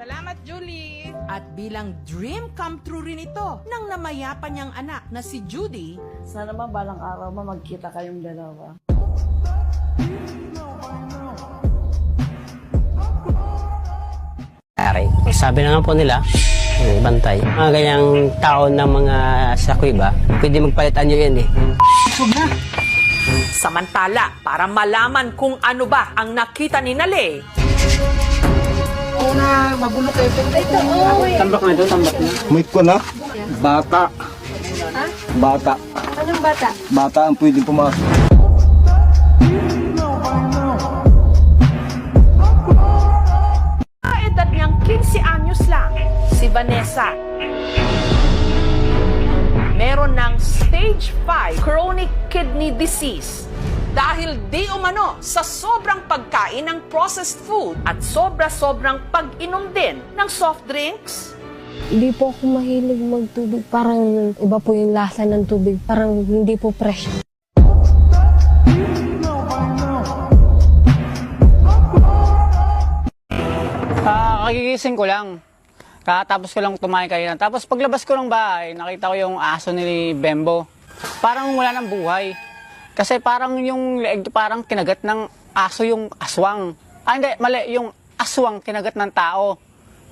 Salamat, Julie! At bilang dream come true rin ito ng namayapa niyang anak na si Judy. Sana ba balang araw magkita kayong dalawa? Sabi na nga po nila, bantay. Mga ganyang taon ng mga sakoy ba, pwede magpalitan nyo yan eh. Samantala, para malaman kung ano ba ang nakita ni Nale, Tambak na ito, tambak na. May ko na? Bata. Ha? Bata. Anong bata? Bata ang pwedeng pumasok. edad niyang 15 anyos lang, si Vanessa. Meron ng stage 5 chronic kidney disease dahil di umano sa sobrang pagkain ng processed food at sobra-sobrang pag-inom din ng soft drinks. Hindi po ako mahilig magtubig. Parang iba po yung lasa ng tubig. Parang hindi po fresh. Kagigising ko lang. Katapos ko lang tumahin kayo. Tapos paglabas ko ng bahay, nakita ko yung aso ni Bembo. Parang wala ng buhay. Kasi parang yung leeg parang kinagat ng aso yung aswang. Hindi, mali. Yung aswang kinagat ng tao.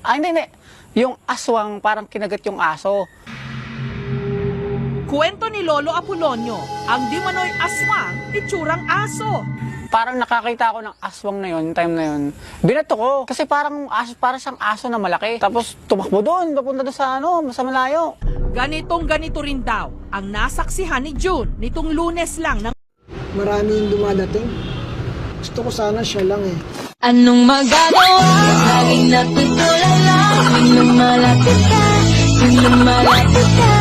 Hindi. Yung aswang parang kinagat yung aso. Kwento ni Lolo Apolonio, ang di manoy aswang, itsurang aso. Parang nakakita ako ng aswang na yun, time na yun. Binato ko. Kasi parang siyang aso na malaki. Tapos tumakbo doon, papunta doon sa malayo. Ganito rin daw ang nasaksihan ni June nitong Lunes lang ng Maraming dumadating. Gusto ko sana siya lang eh. Anong magagawa? Laging natutulala. Yung lumalapit ka.